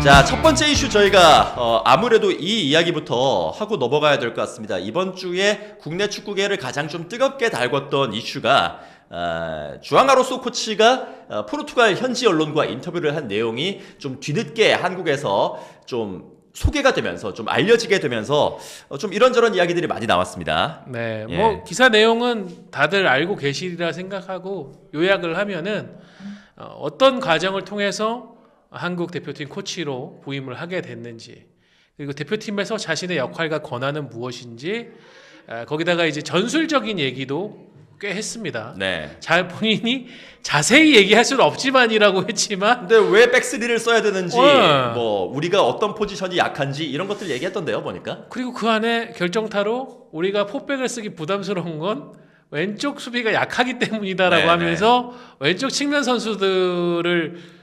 자, 첫 번째 이슈 저희가 아무래도 이 이야기부터 하고 넘어가야 될 것 같습니다. 이번 주에 국내 축구계를 가장 좀 뜨겁게 달궜던 이슈가 주앙 아로소 코치가 포르투갈 현지 언론과 인터뷰를 한 내용이 좀 뒤늦게 한국에서 좀 소개가 되면서 좀 알려지게 되면서 좀 이런저런 이야기들이 많이 나왔습니다. 네, 뭐 기사 내용은 다들 알고 계시리라 생각하고 요약을 하면은 어떤 과정을 통해서 한국 대표팀 코치로 부임을 하게 됐는지, 그리고 대표팀에서 자신의 역할과 권한은 무엇인지, 거기다가 이제 전술적인 얘기도 꽤 했습니다. 네. 잘 본인이 자세히 얘기할 수는 없지만이라고 했지만, 근데 왜 백스리를 써야 되는지, 뭐 우리가 어떤 포지션이 약한지 이런 것들 얘기했던데요, 보니까. 그리고 그 안에 결정타로 우리가 포백을 쓰기 부담스러운 건 왼쪽 수비가 약하기 때문이다라고 하면서 왼쪽 측면 선수들을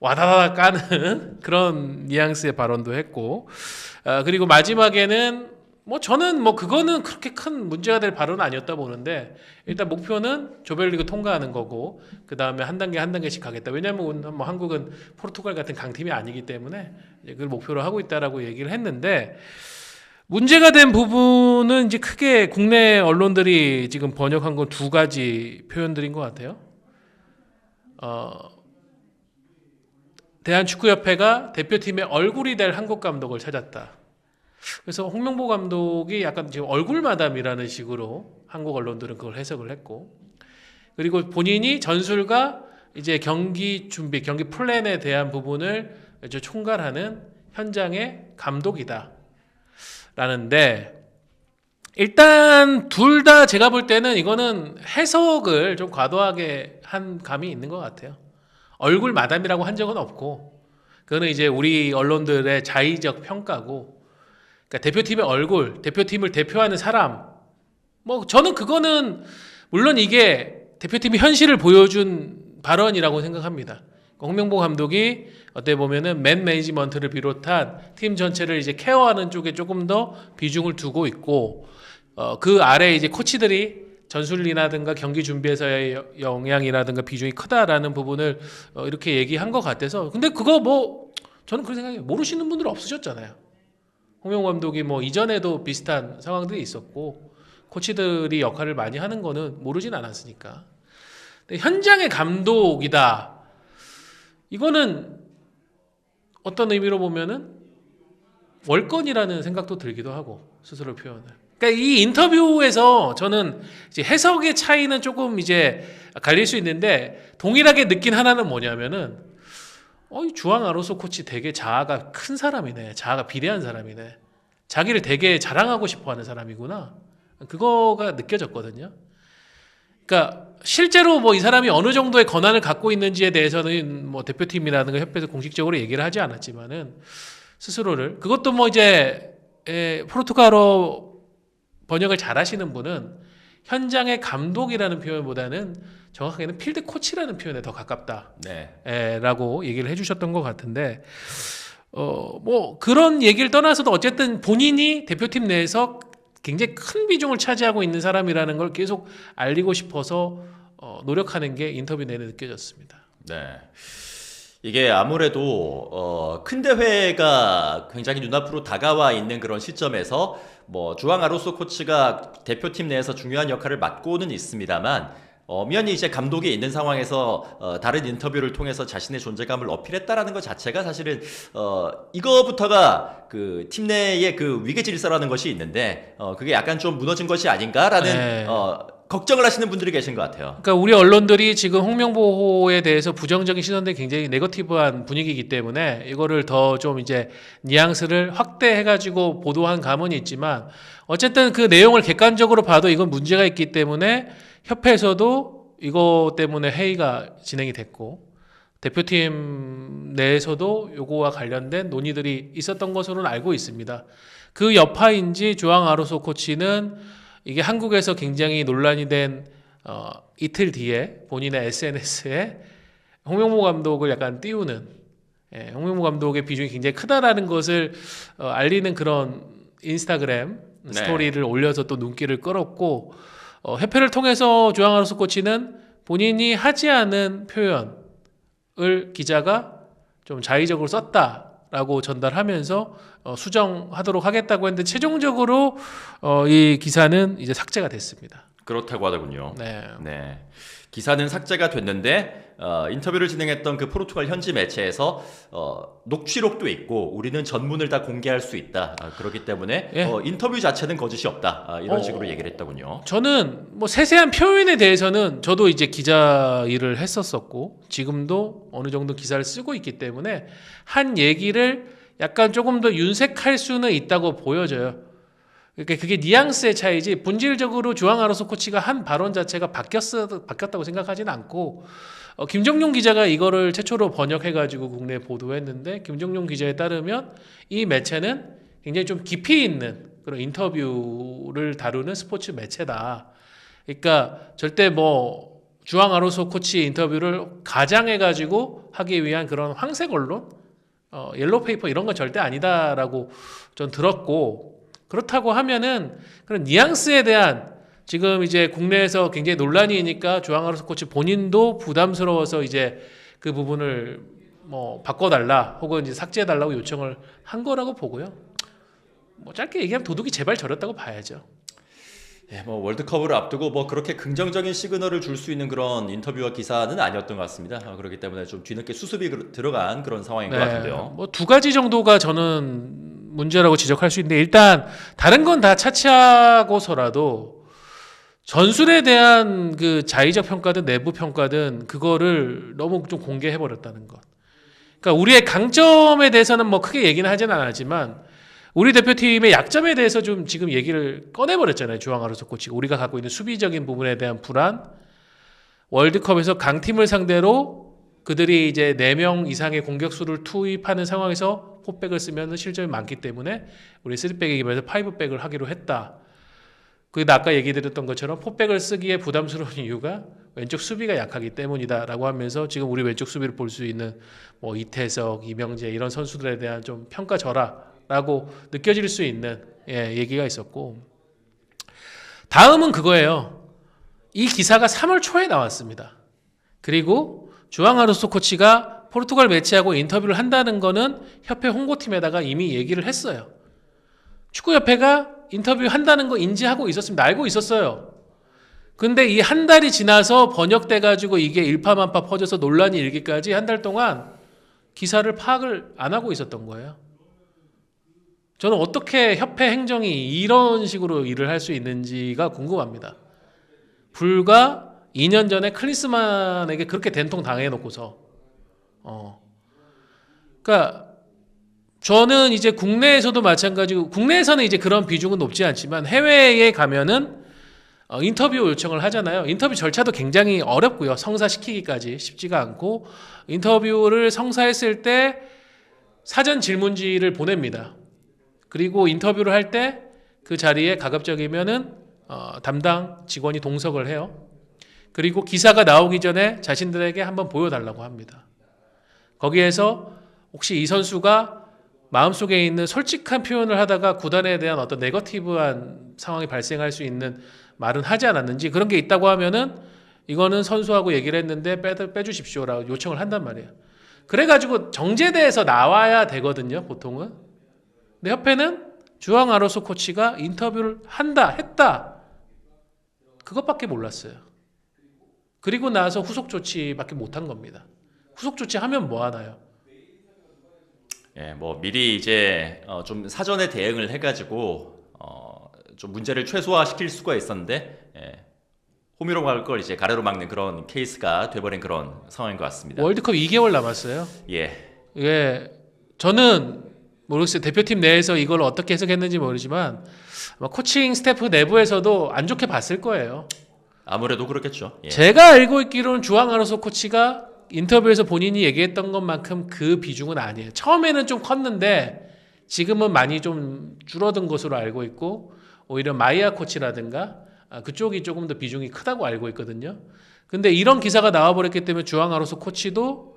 와다다다 까는 그런 뉘앙스의 발언도 했고, 그리고 마지막에는 뭐 저는 뭐 그거는 그렇게 큰 문제가 될 발언은 아니었다 보는데, 일단 목표는 조별리그 통과하는 거고 그 다음에 한 단계 한 단계씩 가겠다. 왜냐하면 뭐 한국은 포르투갈 같은 강팀이 아니기 때문에 그걸 목표로 하고 있다라고 얘기를 했는데, 문제가 된 부분은 이제 크게 국내 언론들이 지금 번역한 건 두 가지 표현들인 것 같아요. 대한축구협회가 대표팀의 얼굴이 될 한국 감독을 찾았다. 그래서 홍명보 감독이 약간 지금 얼굴 마담이라는 식으로 한국 언론들은 그걸 해석을 했고, 그리고 본인이 전술과 이제 경기 준비, 경기 플랜에 대한 부분을 이제 총괄하는 현장의 감독이다. 라는데, 일단 둘 다 제가 볼 때는 이거는 해석을 좀 과도하게 한 감이 있는 것 같아요. 얼굴 마담이라고 한 적은 없고, 그거는 이제 우리 언론들의 자의적 평가고, 그러니까 대표팀의 얼굴, 대표팀을 대표하는 사람, 뭐 저는 그거는 물론 이게 대표팀의 현실을 보여준 발언이라고 생각합니다. 홍명보 감독이 어떻게 보면은 맨 매니지먼트를 비롯한 팀 전체를 이제 케어하는 쪽에 조금 더 비중을 두고 있고, 그 아래 이제 코치들이 전술이라든가 경기 준비에서의 영향이라든가 비중이 크다라는 부분을 이렇게 얘기한 것 같아서. 근데 그거 뭐 저는 그런 생각해요. 모르시는 분들 없으셨잖아요. 홍명보 감독이 뭐 이전에도 비슷한 상황들이 있었고 코치들이 역할을 많이 하는 거는 모르진 않았으니까. 근데 현장의 감독이다. 이거는 어떤 의미로 보면은 월권이라는 생각도 들기도 하고, 스스로 표현을. 그러니까 이 인터뷰에서 저는 이제 해석의 차이는 조금 이제 갈릴 수 있는데, 동일하게 느낀 하나는 뭐냐면은, 이 주앙 아로소 코치 되게 자아가 큰 사람이네. 자아가 비대한 사람이네. 자기를 되게 자랑하고 싶어 하는 사람이구나. 그거가 느껴졌거든요. 그러니까 실제로 뭐 이 사람이 어느 정도의 권한을 갖고 있는지에 대해서는 뭐 대표팀이라든가 협회에서 공식적으로 얘기를 하지 않았지만은, 스스로를, 그것도 뭐 이제 포르투갈어 번역을 잘 하시는 분은 현장의 감독이라는 표현보다는 정확하게는 필드 코치라는 표현에 더 가깝다. 라고 얘기를 해주셨던 것 같은데, 뭐 그런 얘기를 떠나서도 어쨌든 본인이 대표팀 내에서 굉장히 큰 비중을 차지하고 있는 사람이라는 걸 계속 알리고 싶어서 노력하는 게 인터뷰 내내 느껴졌습니다. 네. 이게 아무래도 큰 대회가 굉장히 눈앞으로 다가와 있는 그런 시점에서 뭐 주앙 아로소 코치가 대표팀 내에서 중요한 역할을 맡고는 있습니다만, 엄연히 이제 감독이 있는 상황에서 다른 인터뷰를 통해서 자신의 존재감을 어필했다라는 것 자체가 사실은 이거부터가 그 팀 내의 그 위계 질서라는 것이 있는데, 그게 약간 좀 무너진 것이 아닌가라는 걱정을 하시는 분들이 계신 것 같아요. 그러니까 우리 언론들이 지금 홍명보호에 대해서 부정적인 시선들이 굉장히 네거티브한 분위기이기 때문에 이거를 더 좀 이제 뉘앙스를 확대해가지고 보도한 감은 있지만, 어쨌든 그 내용을 객관적으로 봐도 이건 문제가 있기 때문에 협회에서도 이거 때문에 회의가 진행이 됐고, 대표팀 내에서도 요거와 관련된 논의들이 있었던 것으로는 알고 있습니다. 그 여파인지 주앙 아로소 코치는 이게 한국에서 굉장히 논란이 된 이틀 뒤에 본인의 SNS에 홍명보 감독을 약간 띄우는, 홍명보 감독의 비중이 굉장히 크다라는 것을 알리는 그런 인스타그램 스토리를 올려서 또 눈길을 끌었고, 협회를 통해서 주앙 아로소 코치는 본인이 하지 않은 표현을 기자가 좀 자의적으로 썼다. 라고 전달하면서 수정하도록 하겠다고 했는데 최종적으로 이 기사는 이제 삭제가 됐습니다. 그렇다고 하더군요. 네. 네. 기사는 삭제가 됐는데 인터뷰를 진행했던 그 포르투갈 현지 매체에서 녹취록도 있고 우리는 전문을 다 공개할 수 있다. 그렇기 때문에 예. 인터뷰 자체는 거짓이 없다. 이런 식으로 얘기를 했더군요. 저는 뭐 세세한 표현에 대해서는 저도 이제 기자 일을 했었었고 지금도 어느 정도 기사를 쓰고 있기 때문에 한 얘기를 약간 조금 더 윤색할 수는 있다고 보여져요. 그러니까 그게 뉘앙스의 차이지 본질적으로 주앙 아로소 코치가 한 발언 자체가 바뀌었다고 생각하지는 않고 김정용 기자가 이거를 최초로 번역해가지고 국내에 보도했는데 김정용 기자에 따르면 이 매체는 굉장히 좀 깊이 있는 그런 인터뷰를 다루는 스포츠 매체다. 그러니까 절대 뭐 주앙 아로소 코치 인터뷰를 가장해가지고 하기 위한 그런 황색 언론, 옐로우 페이퍼 이런 건 절대 아니다라고 전 들었고 그렇다고 하면은 그런 뉘앙스에 대한 지금 이제 국내에서 굉장히 논란이니까 주앙 아로소 코치 본인도 부담스러워서 이제 그 부분을 뭐 바꿔달라 혹은 이제 삭제해달라고 요청을 한 거라고 보고요. 뭐 짧게 얘기하면 도둑이 제발 저렸다고 봐야죠. 예, 뭐 월드컵을 앞두고 뭐 그렇게 긍정적인 시그널을 줄 수 있는 그런 인터뷰와 기사는 아니었던 것 같습니다. 그렇기 때문에 좀 뒤늦게 수습이 들어간 그런 상황인 것 같은데요. 뭐 두 가지 정도가 저는 문제라고 지적할 수 있는데 일단 다른 건 다 차치하고서라도 전술에 대한 그 자의적 평가든 내부 평가든 그거를 너무 좀 공개해 버렸다는 것. 그러니까 우리의 강점에 대해서는 뭐 크게 얘기는 하진 않았지만 우리 대표팀의 약점에 대해서 좀 지금 얘기를 꺼내버렸잖아요. 주앙 아로소 코치가 우리가 갖고 있는 수비적인 부분에 대한 불안, 월드컵에서 강팀을 상대로 그들이 이제 4명 이상의 공격수를 투입하는 상황에서 포백을 쓰면 실점이 많기 때문에 우리 3백에 기반해서 5백을 하기로 했다. 그게 아까 얘기 드렸던 것처럼 포백을 쓰기에 부담스러운 이유가 왼쪽 수비가 약하기 때문이다라고 하면서 지금 우리 왼쪽 수비를 볼 수 있는 뭐 이태석, 이명재 이런 선수들에 대한 좀 평가절하라고 느껴질 수 있는 얘기가 있었고 다음은 그거예요. 이 기사가 3월 초에 나왔습니다. 그리고 주앙 아로소 코치가 포르투갈 매체하고 인터뷰를 한다는 거는 협회 홍보팀에다가 이미 얘기를 했어요. 축구협회가 인터뷰 한다는 거 인지하고 있었습니다. 알고 있었어요. 근데 이 한 달이 지나서 번역돼가지고 이게 일파만파 퍼져서 논란이 일기까지 한 달 동안 기사를 파악을 안 하고 있었던 거예요. 저는 어떻게 협회 행정이 이런 식으로 일을 할 수 있는지가 궁금합니다. 불과 2년 전에 클리스만에게 그렇게 된통 당해놓고서 그러니까 저는 이제 국내에서도 마찬가지고 국내에서는 이제 그런 비중은 높지 않지만 해외에 가면은 인터뷰 요청을 하잖아요. 인터뷰 절차도 굉장히 어렵고요. 성사시키기까지 쉽지가 않고 인터뷰를 성사했을 때 사전 질문지를 보냅니다. 그리고 인터뷰를 할 때 그 자리에 가급적이면은 담당 직원이 동석을 해요. 그리고 기사가 나오기 전에 자신들에게 한번 보여달라고 합니다. 거기에서 혹시 이 선수가 마음속에 있는 솔직한 표현을 하다가 구단에 대한 어떤 네거티브한 상황이 발생할 수 있는 말은 하지 않았는지 그런 게 있다고 하면은 이거는 선수하고 얘기를 했는데 빼주십시오라고 요청을 한단 말이에요. 그래가지고 정제돼서 나와야 되거든요, 보통은. 근데 협회는 주앙 아로소 코치가 인터뷰를 했다. 그것밖에 몰랐어요. 그리고 나서 후속 조치밖에 못한 겁니다. 후속 조치하면 뭐 하나요? 예, 뭐 미리 이제 좀 사전에 대응을 해가지고 좀 문제를 최소화시킬 수가 있었는데 호미로 갈 걸 이제 가래로 막는 그런 케이스가 돼버린 그런 상황인 것 같습니다. 월드컵 2개월 남았어요. 예, 저는 모르겠어요. 대표팀 내에서 이걸 어떻게 해석했는지 모르지만 아마 코칭 스태프 내부에서도 안 좋게 봤을 거예요. 아무래도 그렇겠죠. 예. 제가 알고 있기로는 주앙 아로소 코치가 인터뷰에서 본인이 얘기했던 것만큼 그 비중은 아니에요. 처음에는 좀 컸는데 지금은 많이 좀 줄어든 것으로 알고 있고 오히려 마이아 코치라든가 그쪽이 조금 더 비중이 크다고 알고 있거든요. 근데 이런 기사가 나와버렸기 때문에 주앙 아로소 코치도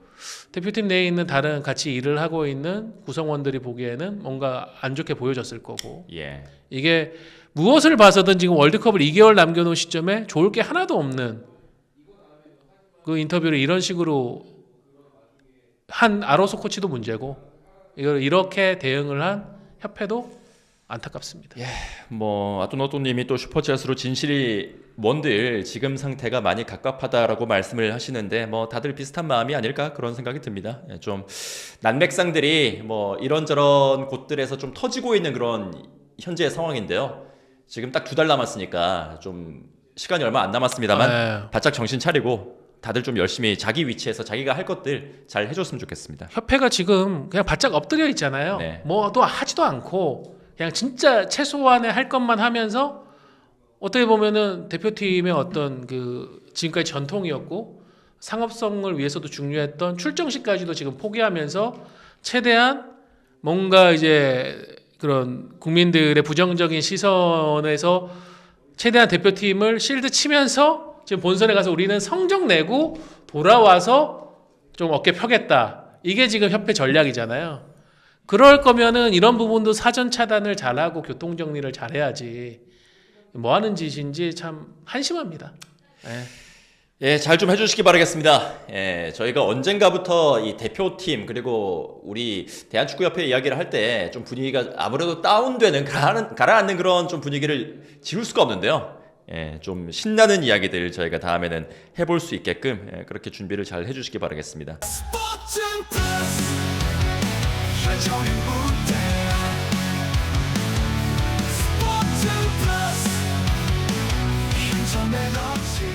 대표팀 내에 있는 다른 같이 일을 하고 있는 구성원들이 보기에는 뭔가 안 좋게 보여졌을 거고 예. 이게 무엇을 봐서든 지금 월드컵을 2개월 남겨놓은 시점에 좋을 게 하나도 없는 그 인터뷰를 이런 식으로 한 아로소 코치도 문제고 이걸 이렇게 대응을 한 협회도 안타깝습니다. 뭐 아토노토님이 또 슈퍼챗으로 진실이 뭔들 지금 상태가 많이 갑갑하다라고 말씀을 하시는데 뭐 다들 비슷한 마음이 아닐까 그런 생각이 듭니다. 좀 난맥상들이 뭐 이런저런 곳들에서 좀 터지고 있는 그런 현재의 상황인데요. 지금 딱 2달 남았으니까 좀 시간이 얼마 안 남았습니다만 바짝 정신 차리고 다들 좀 열심히 자기 위치에서 자기가 할 것들 잘 해줬으면 좋겠습니다. 협회가 지금 그냥 바짝 엎드려 있잖아요. 네. 뭐 또 하지도 않고 그냥 진짜 최소한의 할 것만 하면서 어떻게 보면은 대표팀의 어떤 그 지금까지 전통이었고 상업성을 위해서도 중요했던 출정식까지도 지금 포기하면서 최대한 뭔가 이제 그런 국민들의 부정적인 시선에서 최대한 대표팀을 실드 치면서 지금 본선에 가서 우리는 성적 내고 돌아와서 좀 어깨 펴겠다. 이게 지금 협회 전략이잖아요. 그럴 거면은 이런 부분도 사전 차단을 잘하고 교통 정리를 잘해야지. 뭐 하는 짓인지 참 한심합니다. 예, 잘 좀 해주시기 바라겠습니다. 예, 저희가 언젠가부터 이 대표팀 그리고 우리 대한축구협회 이야기를 할 때 좀 분위기가 아무래도 다운되는 가라앉는 그런 좀 분위기를 지울 수가 없는데요. 예, 좀 신나는 이야기들 저희가 다음에는 해볼 수 있게끔 그렇게 준비를 잘 해주시기 바라겠습니다. 스포츠 플러스 한정의 무대 스포츠 플러스 인터넷 없이